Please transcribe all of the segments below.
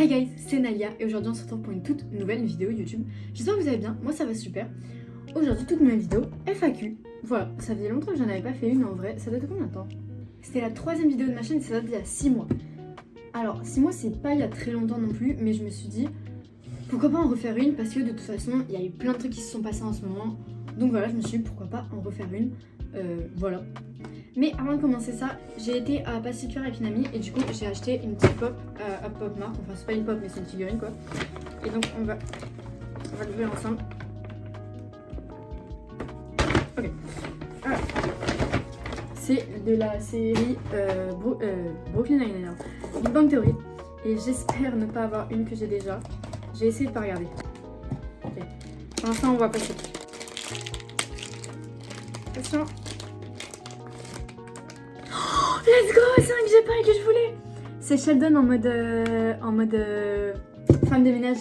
Hi guys, c'est Nalia et aujourd'hui on se retrouve pour une toute nouvelle vidéo YouTube. J'espère que vous allez bien, moi ça va super. Aujourd'hui toute nouvelle vidéo FAQ. Voilà, ça faisait longtemps que j'en avais pas fait une en vrai, ça date de combien de temps? C'était la 3e vidéo de ma chaîne et ça date d'il y a 6 mois. Alors 6 mois c'est pas il y a très longtemps non plus, mais je me suis dit pourquoi pas en refaire une parce que de toute façon il y a eu plein de trucs qui se sont passés en ce moment. Donc voilà, je me suis dit pourquoi pas en refaire une, voilà. Mais avant de commencer ça, j'ai été à Pacifier avec une amie et du coup j'ai acheté une petite pop à Pop Mart. Enfin c'est pas une pop mais c'est une figurine quoi. Et donc on va l'ouvrir ensemble. Ok. Alors, c'est de la série Brooklyn Nine-Nine, Big Bang Theory. Et j'espère ne pas avoir une que j'ai déjà. J'ai essayé de pas regarder. Ok. Pour l'instant on va passer. Attention. Let's go, c'est un que j'ai pas et que je voulais. C'est Sheldon en mode femme de ménage.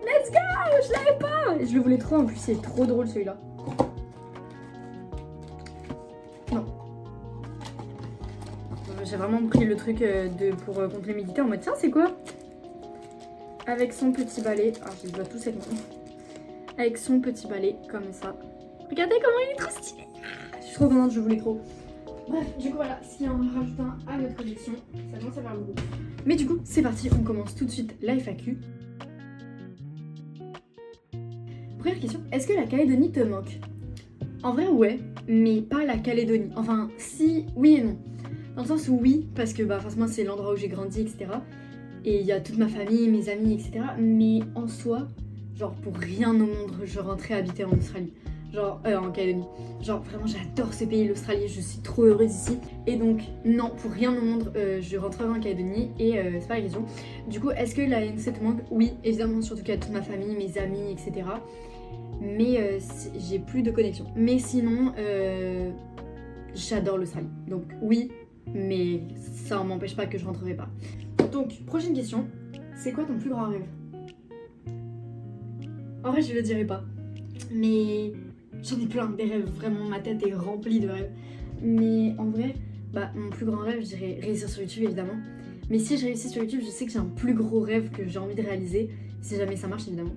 Let's go, je l'avais pas. Je le voulais trop en plus, c'est trop drôle celui-là. Non. J'ai vraiment pris le truc pour contre l'humidité en mode tiens c'est quoi. Avec son petit balai. Ah je dois tous être bon. Avec son petit balai comme ça. Regardez comment il est trop stylé. Je suis trop contente, je voulais trop. Bref, du coup voilà, si on rajoute un à notre collection, ça commence à faire beaucoup. Mais du coup, c'est parti, on commence tout de suite la FAQ. Première question, est-ce que la Calédonie te manque? En vrai, ouais, mais pas la Calédonie. Enfin, si, oui et non. Dans le sens où oui, parce que bah forcément c'est l'endroit où j'ai grandi, etc. Et il y a toute ma famille, mes amis, etc. Mais en soi, genre pour rien au monde, je rentrais habiter en Australie. Genre en Calédonie. Genre vraiment j'adore ce pays, l'Australie, je suis trop heureuse ici. Et donc non, pour rien au monde, je rentrerai en Calédonie et c'est pas la question. Du coup, est-ce que la NC te manque? Oui, évidemment, surtout qu'il y a toute ma famille, mes amis, etc. Mais j'ai plus de connexion. Mais sinon, j'adore l'Australie. Donc oui, mais ça ne m'empêche pas que je rentrerai pas. Donc, prochaine question, c'est quoi ton plus grand rêve? En vrai, je le dirai pas. Mais j'en ai plein des rêves, vraiment ma tête est remplie de rêves. Mais en vrai, bah mon plus grand rêve, je dirais réussir sur YouTube évidemment. Mais si je réussis sur YouTube, je sais que j'ai un plus gros rêve que j'ai envie de réaliser, si jamais ça marche évidemment.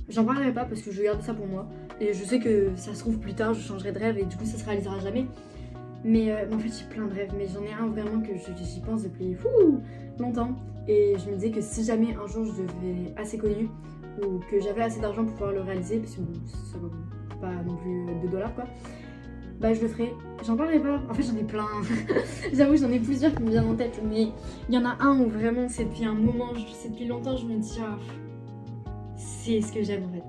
J'en parlerai pas parce que je garde ça pour moi. Et je sais que ça se trouve plus tard, je changerai de rêve et du coup ça se réalisera jamais. Mais en fait j'ai plein de rêves, mais j'en ai un vraiment que j'y pense depuis longtemps. Et je me disais que si jamais un jour je devenais assez connue ou que j'avais assez d'argent pour pouvoir le réaliser, parce que bon, ça va pas non plus $2 quoi, bah je le ferai. J'en parlerai pas, en fait j'en ai plein. J'avoue j'en ai plusieurs qui me viennent en tête, mais il y en a un où vraiment c'est depuis un moment, c'est depuis longtemps, je me dis ah, c'est ce que j'aime en fait.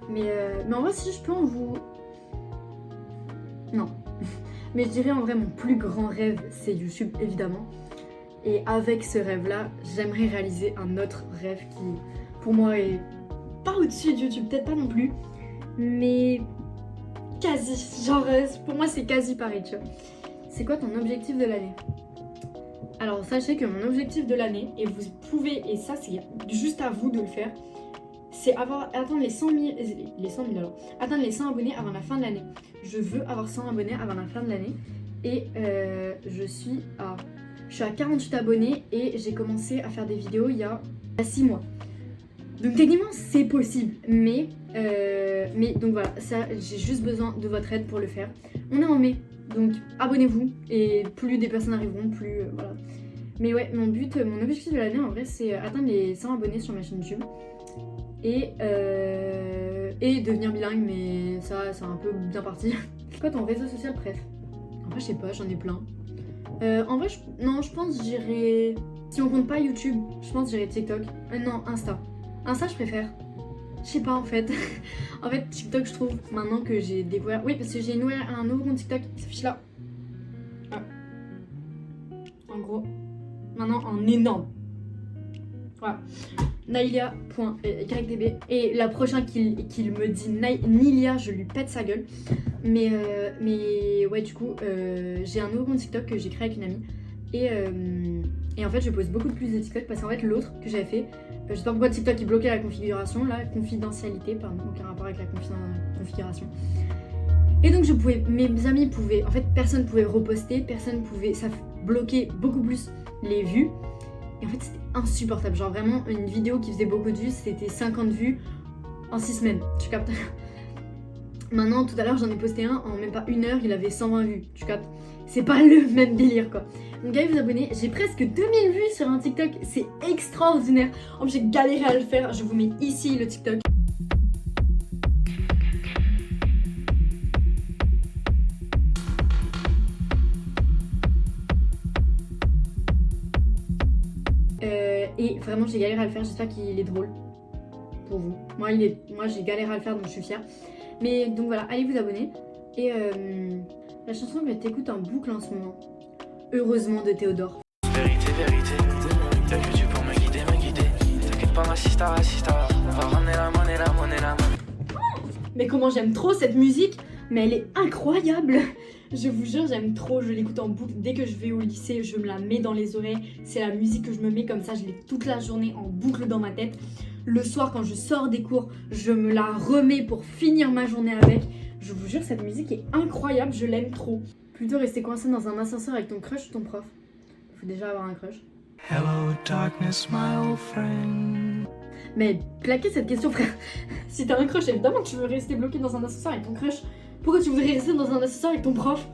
Mais en vrai si je peux en vous... Non. Mais je dirais en vrai mon plus grand rêve c'est YouTube évidemment. Et avec ce rêve là, j'aimerais réaliser un autre rêve qui pour moi est pas au-dessus de YouTube, peut-être pas non plus, mais quasi, genre pour moi c'est quasi pareil tu vois. C'est quoi ton objectif de l'année? Alors sachez que mon objectif de l'année, et vous pouvez, et ça c'est juste à vous de le faire, c'est atteindre les 100 000, alors, atteindre les 100 abonnés avant la fin de l'année. Je veux avoir 100 abonnés avant la fin de l'année et je suis à 48 abonnés et j'ai commencé à faire des vidéos il y a 6 mois. Donc techniquement c'est possible, mais donc voilà, ça j'ai juste besoin de votre aide pour le faire. On est en mai, donc abonnez-vous et plus des personnes arriveront, plus voilà. Mais ouais, mon objectif de l'année en vrai c'est atteindre les 100 abonnés sur ma chaîne YouTube et devenir bilingue, mais ça c'est un peu bien parti. C'est quoi ton réseau social préf? En vrai je sais pas, j'en ai plein. En vrai je pense j'irai, si on compte pas YouTube, je pense j'irai TikTok. Non, Insta je préfère. Je sais pas en fait. En fait TikTok je trouve maintenant que j'ai découvert. Oui parce que j'ai un nouveau compte TikTok qui s'affiche là. Ah. En gros. Maintenant en énorme. Voilà. Nailia.ydb. Et la prochaine qu'il me dit Nilia, je lui pète sa gueule. Mais ouais du coup j'ai un nouveau compte TikTok que j'ai créé avec une amie. Et en fait je pose beaucoup plus de TikTok parce qu'en fait l'autre que j'avais fait, je sais pas pourquoi TikTok il bloquait la configuration, la confidentialité, pardon, aucun rapport avec la configuration. Et donc mes amis pouvaient, en fait personne pouvait reposter, personne pouvait, ça bloquait beaucoup plus les vues. Et en fait, c'était insupportable. Genre vraiment, une vidéo qui faisait beaucoup de vues, c'était 50 vues en 6 semaines. Tu captes? Maintenant, tout à l'heure, j'en ai posté un, en même pas 1 heure, il avait 120 vues. Tu captes? C'est pas le même délire, quoi. Donc allez vous abonner. J'ai presque 2000 vues sur un TikTok. C'est extraordinaire. En plus, j'ai galéré à le faire. Je vous mets ici le TikTok. Et vraiment, j'ai galéré à le faire. J'espère qu'il est drôle pour vous. Moi, j'ai galéré à le faire, donc je suis fière. Mais donc voilà, allez vous abonner. Et la chanson que t'écoutes en boucle en ce moment, Heureusement de Théodore. Vérité, vérité, t'as que Dieu pour me guider. T'inquiète pas, racista, on va ramener la monnaie. Mais comment j'aime trop cette musique, mais elle est incroyable. Je vous jure, j'aime trop, je l'écoute en boucle. Dès que je vais au lycée, je me la mets dans les oreilles. C'est la musique que je me mets comme ça, je l'ai toute la journée en boucle dans ma tête. Le soir, quand je sors des cours, je me la remets pour finir ma journée avec. Je vous jure, cette musique est incroyable, je l'aime trop. Plutôt rester coincé dans un ascenseur avec ton crush ou ton prof. Il faut déjà avoir un crush. Hello darkness, my old friend. Mais plaquez cette question, frère. Si t'as un crush, évidemment que tu veux rester bloqué dans un ascenseur avec ton crush. Pourquoi tu voudrais rester dans un ascenseur avec ton prof?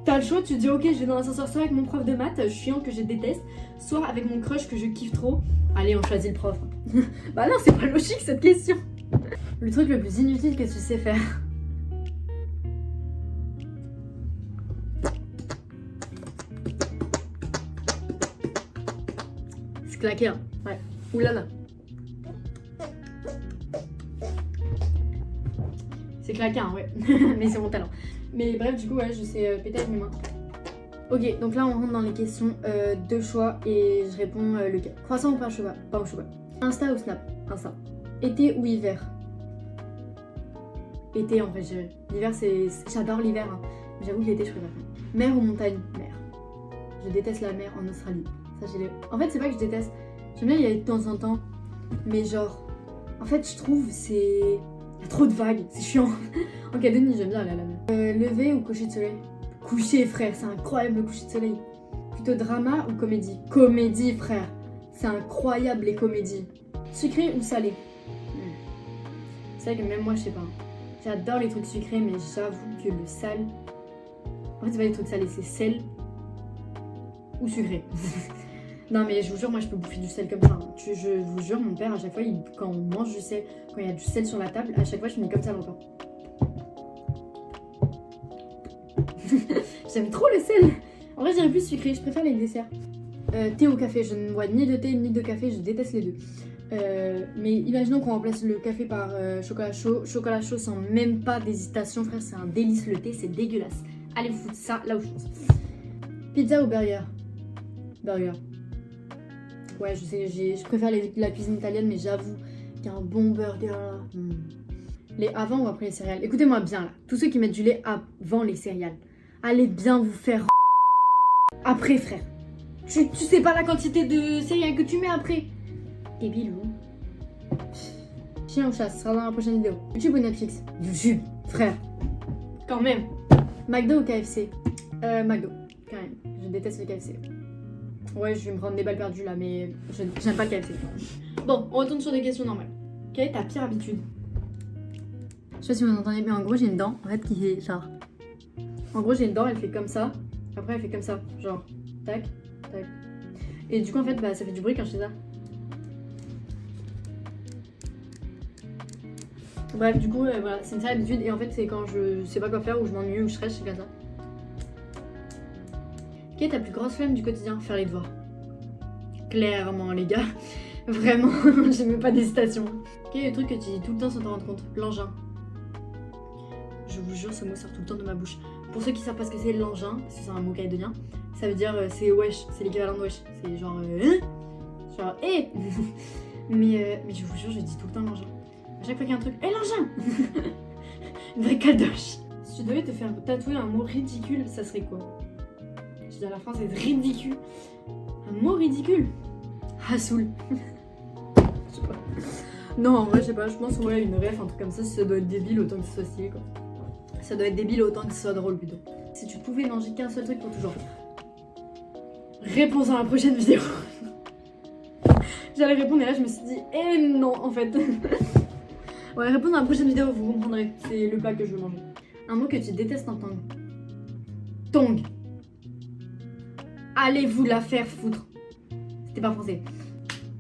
T'as le choix, tu te dis ok, je vais dans l'ascenseur soit avec mon prof de maths chiant que je déteste, soit avec mon crush que je kiffe trop. Allez, on choisit le prof. Bah non, c'est pas logique cette question. Le truc le plus inutile que tu sais faire. C'est claquer, hein. Ouais. Oulala. C'est claquin, ouais. Mais c'est mon talent. Mais bref, du coup, ouais, je sais péter avec mes mains. Ok, donc là, on rentre dans les questions de choix et je réponds lequel. Croissant ou pas au chocolat. Insta ou Snap? Insta. Été ou hiver? Été, en vrai, je dirais. L'hiver, j'adore l'hiver. Hein. Mais j'avoue que l'été, je préfère. Mer ou montagne? Mer. Je déteste la mer en Australie. Ça, en fait, c'est pas que je déteste. J'aime bien y aller de temps en temps. Mais genre, en fait, je trouve c'est... Il y a trop de vagues, c'est chiant. En Calédonie, j'aime bien aller à la mer. Lever ou coucher de soleil? Coucher, frère, c'est incroyable le coucher de soleil. Plutôt drama ou comédie? Comédie, frère. C'est incroyable les comédies. Sucré ou salé? C'est vrai que même moi, je sais pas. J'adore les trucs sucrés, mais j'avoue que le sel... En fait, c'est pas des trucs salés, c'est sel ou sucré. Non mais je vous jure, moi je peux bouffer du sel comme ça. Hein. Je vous jure, mon père à chaque fois, quand on mange du sel, quand il y a du sel sur la table, à chaque fois je mets comme ça le repas. J'aime trop le sel. En vrai, j'irais plus sucré, je préfère les desserts. Thé ou café? Je ne bois ni de thé ni de café, je déteste les deux. Mais imaginons qu'on remplace le café par chocolat chaud. Chocolat chaud sans même pas d'hésitation, frère, c'est un délice. Le thé, c'est dégueulasse. Allez vous foutre ça là où je pense. Pizza ou burger? Burger. Ouais, je sais, je préfère la cuisine italienne, mais j'avoue qu'un bon burger là. Les avant ou après les céréales? Écoutez-moi bien là, tous ceux qui mettent du lait avant les céréales, allez bien vous faire après, frère. Tu sais pas la quantité de céréales que tu mets après. Débile ou? Chien ou chat, ce sera dans la prochaine vidéo. YouTube ou Netflix? YouTube, frère. Quand même. McDo ou KFC? McDo, quand même. Je déteste le KFC. Ouais, je vais me prendre des balles perdues là, mais j'aime pas le KFC. Bon, on retourne sur des questions normales. Quelle est ta pire habitude? Je sais pas si vous entendez, mais en gros, j'ai une dent en fait qui est genre. En gros, j'ai une dent, elle fait comme ça. Après, elle fait comme ça. Genre, tac, tac. Et du coup, en fait, bah, ça fait du bruit quand je fais ça. Bref, du coup, voilà, c'est une sale habitude. Et en fait, c'est quand je sais pas quoi faire ou je m'ennuie ou je stresse, c'est comme ça. Quelle est ta plus grosse flemme du quotidien? Faire les devoirs. Clairement, les gars. Vraiment, j'ai même pas d'hésitation. Quel est le truc que tu dis tout le temps sans t'en rendre compte? L'engin. Je vous jure, ce mot sort tout le temps de ma bouche. Pour ceux qui savent pas ce que c'est l'engin, parce que c'est un mot calédonien, ça veut dire c'est wesh, c'est l'équivalent de wesh. C'est genre genre mais je vous jure, je dis tout le temps l'engin. À chaque fois qu'il y a un truc, l'engin. Une vraie caldoche. Si tu devais te faire tatouer un mot ridicule, ça serait quoi? Je dis à la fin, c'est ridicule. Un mot ridicule. Hassoul. Je sais pas. Non, en vrai, je sais pas. Je pense ouais, une ref, un truc comme ça doit être débile autant que ce soit stylé, quoi. Ça doit être débile autant que ce soit drôle, plutôt. Si tu pouvais manger qu'un seul truc pour toujours. Réponse dans la prochaine vidéo. j'allais répondre et là je me suis dit, eh non en fait. Ouais, répondre dans la prochaine vidéo, vous comprendrez. C'est le plat que je veux manger. Un mot que tu détestes entendre. Tong. Allez-vous la faire foutre. C'était pas français.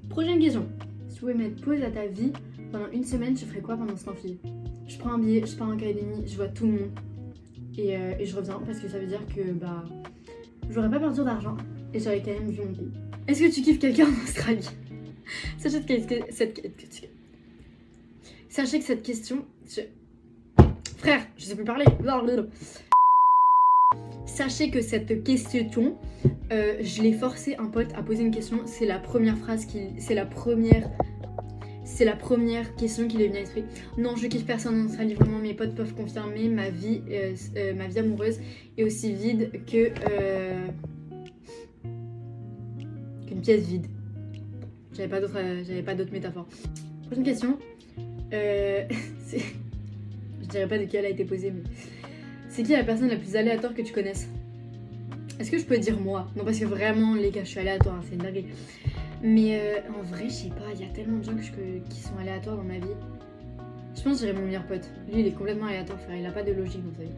Prochaine question. Si tu pouvais mettre pause à ta vie pendant une semaine, tu ferais quoi pendant ce temps fille? Je prends un billet, je pars en académie, je vois tout le monde. Et je reviens parce que ça veut dire que bah j'aurais pas perdu d'argent et j'aurais quand même vu mon pays. Est-ce que tu kiffes quelqu'un en Australie? Sachez que cette question... Frère, je sais plus parler. Sachez que cette question, je l'ai forcé un pote à poser une question. C'est la première phrase c'est la première question qui lui est venue à l'esprit. Non, je kiffe personne en Australie, vraiment mes potes peuvent confirmer, ma vie amoureuse est aussi vide qu'une pièce vide. J'avais pas d'autres métaphores. Prochaine question. Je dirais pas de qui elle a été posée, mais c'est qui la personne la plus aléatoire que tu connaisses? Est-ce que je peux dire moi? Non, parce que vraiment, les gars, je suis aléatoire, hein, c'est une dinguerie. Mais en vrai, je sais pas, il y a tellement de gens qui sont aléatoires dans ma vie. Je pense que j'irais mon meilleur pote. Lui, il est complètement aléatoire, frère, il a pas de logique dans sa vie.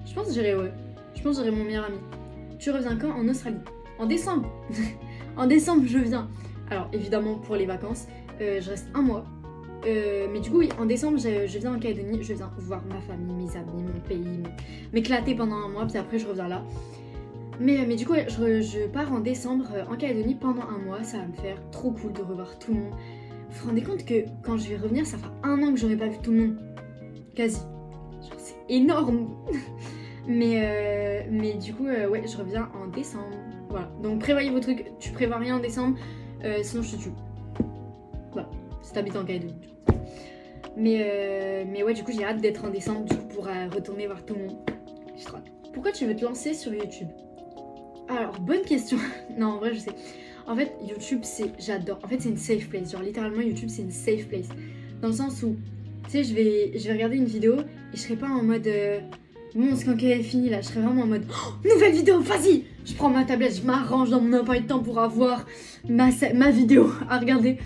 Je pense que j'irais, ouais. Je pense que j'irais mon meilleur ami. Tu reviens quand? En Australie? En décembre. En décembre, je viens. Alors, évidemment, pour les vacances, je reste un mois. Mais du coup, oui, en décembre, je viens en Calédonie, je viens voir ma famille, mes amis, mon pays, m'éclater pendant un mois, puis après, je reviens là. Mais du coup, je pars en décembre en Calédonie pendant un mois, ça va me faire trop cool de revoir tout le monde. Vous vous rendez compte que quand je vais revenir, ça fera un an que j'aurais pas vu tout le monde. Quasi. Genre, c'est énorme. mais du coup, ouais, je reviens en décembre. Voilà. Donc prévoyez vos trucs, tu prévois rien en décembre, sinon je te tue. Voilà, si t'habites en Calédonie. Mais ouais, du coup, j'ai hâte d'être en décembre du coup, pour retourner voir tout le monde. J'ai trop hâte. Pourquoi tu veux te lancer sur YouTube? Alors, bonne question. Non, en vrai, je sais. En fait, YouTube, j'adore. En fait, c'est une safe place. Genre, littéralement, YouTube, c'est une safe place. Dans le sens où, tu sais, je vais regarder une vidéo et je serai pas en mode... Bon, c'est quand elle est finie, là. Je serai vraiment en mode... Oh, nouvelle vidéo, vas-y! Je prends ma tablette, je m'arrange dans mon emploi de temps pour avoir ma vidéo à regarder.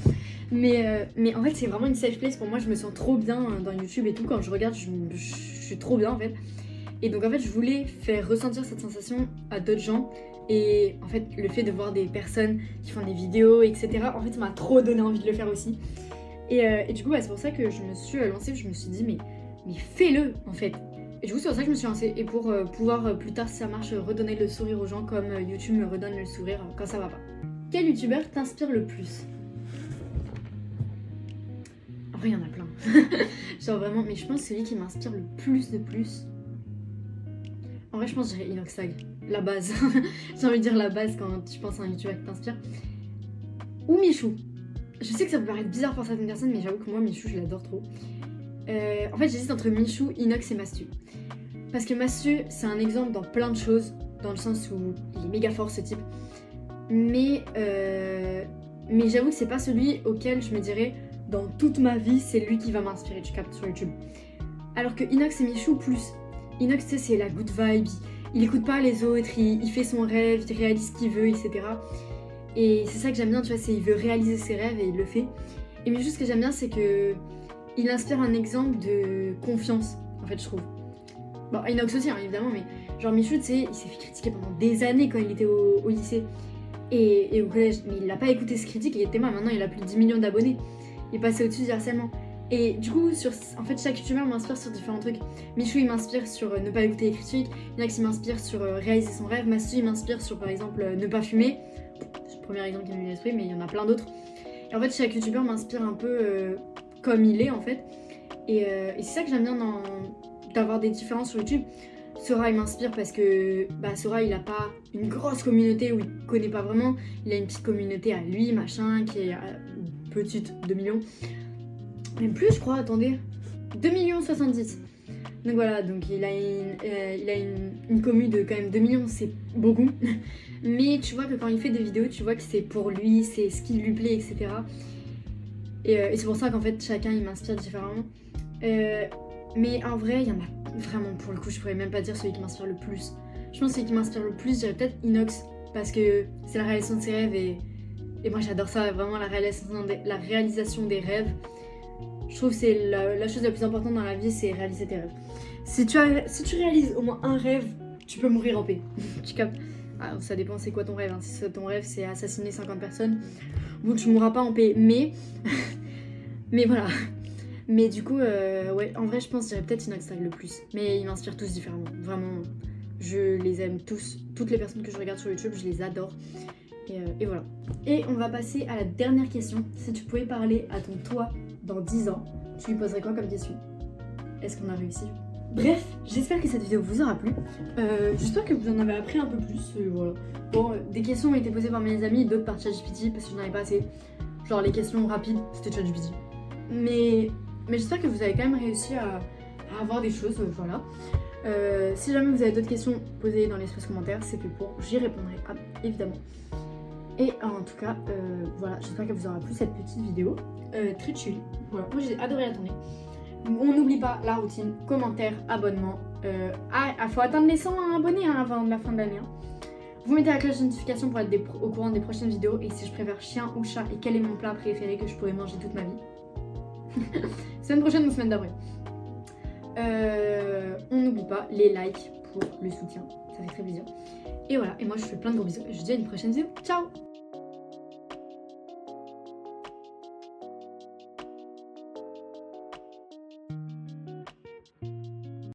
Mais en fait, c'est vraiment une safe place. Pour moi, je me sens trop bien dans YouTube et tout. Quand je regarde, je suis trop bien, en fait. Et donc en fait je voulais faire ressentir cette sensation à d'autres gens et en fait le fait de voir des personnes qui font des vidéos etc, en fait ça m'a trop donné envie de le faire aussi et du coup bah, c'est pour ça que je me suis lancée, je me suis dit mais fais-le en fait, et du coup c'est pour ça que je me suis lancée et pour pouvoir plus tard si ça marche redonner le sourire aux gens comme YouTube me redonne le sourire quand ça va pas. Quel youtubeur t'inspire le plus? En vrai il y en a plein. Genre vraiment, mais je pense que celui qui m'inspire le plus de plus, en vrai, je pense que je dirais Inoxtag, la base. J'ai envie de dire la base quand tu penses à un youtubeur qui t'inspire. Ou Michou. Je sais que ça peut paraître bizarre pour certaines personnes, mais j'avoue que moi, Michou, je l'adore trop. En fait, j'hésite entre Michou, Inox et Mastu. Parce que Mastu, c'est un exemple dans plein de choses, dans le sens où il est méga fort ce type. Mais j'avoue que c'est pas celui auquel je me dirais, dans toute ma vie, c'est lui qui va m'inspirer, tu captes, sur YouTube. Alors que Inox et Michou, plus. Inox, tu sais, c'est la good vibe, il écoute pas les autres, il fait son rêve, il réalise ce qu'il veut, etc. Et c'est ça que j'aime bien, tu vois, c'est il veut réaliser ses rêves et il le fait. Et mais juste ce que j'aime bien, c'est que il inspire un exemple de confiance, en fait, je trouve. Bon, Inox aussi, hein, évidemment, mais genre Michou, tu sais, il s'est fait critiquer pendant des années quand il était au lycée et au collège, mais il n'a pas écouté ce critique, il était mal, maintenant il a plus de 10 millions d'abonnés. Il est passé au-dessus du harcèlement. Et du coup, en fait, chaque youtubeur m'inspire sur différents trucs. Michou, il m'inspire sur ne pas écouter les critiques. Inox, il m'inspire sur réaliser son rêve. Mastu, il m'inspire sur, par exemple, ne pas fumer. C'est le premier exemple qui m'est venu à l'esprit, mais il y en a plein d'autres. Et en fait, chaque youtubeur m'inspire un peu comme il est, en fait. Et c'est ça que j'aime bien d'avoir des différences sur YouTube. Sora, il m'inspire parce que Sora, il a pas une grosse communauté où il connaît pas vraiment. Il a une petite communauté à lui, machin, qui est petite, 2 millions. Même plus, je crois, attendez. 2,70 millions. Donc voilà, donc il a une commu de quand même 2 millions, c'est beaucoup. Mais tu vois que quand il fait des vidéos, tu vois que c'est pour lui, c'est ce qui lui plaît, etc. Et c'est pour ça qu'en fait, chacun, il m'inspire différemment. Mais en vrai, il y en a vraiment, pour le coup, je pourrais même pas dire celui qui m'inspire le plus. Je pense que celui qui m'inspire le plus, je dirais peut-être Inox, parce que c'est la réalisation de ses rêves et Et moi j'adore ça, vraiment la réalisation des rêves. Je trouve que c'est la chose la plus importante dans la vie, c'est réaliser tes rêves. Si tu réalises au moins un rêve, tu peux mourir en paix. Tu captes? Ah, ça dépend c'est quoi ton rêve. Hein. Si ton rêve c'est assassiner 50 personnes, bon tu mourras pas en paix. Mais voilà. Mais du coup, ouais, en vrai je pense que je dirais peut-être Inox Tag le plus. Mais ils m'inspirent tous différemment. Vraiment, je les aime tous. Toutes les personnes que je regarde sur YouTube, je les adore. Et voilà. Et on va passer à la dernière question. Si tu pouvais parler à ton toi dans 10 ans, tu lui poserais quoi comme question? Est-ce qu'on a réussi? Bref, j'espère que cette vidéo vous aura plu. J'espère que vous en avez appris un peu plus. Voilà. Bon, des questions ont été posées par mes amis, d'autres par ChatGPT parce que je n'en avais pas assez. Genre les questions rapides, c'était ChatGPT. Mais j'espère que vous avez quand même réussi à avoir des choses, voilà. Si jamais vous avez d'autres questions, posez dans l'espace commentaire, c'est fait pour, j'y répondrai évidemment. Et en tout cas, voilà, j'espère que vous aura plu cette petite vidéo, très chill. Voilà, moi j'ai adoré la tournée. On n'oublie pas la routine, commentaire, abonnement. Faut atteindre les 100 abonnés hein, avant la fin de l'année. Hein. Vous mettez la cloche de notification pour être au courant des prochaines vidéos et si je préfère chien ou chat et quel est mon plat préféré que je pourrais manger toute ma vie. Semaine prochaine ou semaine d'après. On n'oublie pas les likes pour le soutien, ça fait très plaisir. Et voilà, et moi je vous fais plein de gros bisous et je vous dis à une prochaine vidéo. Ciao!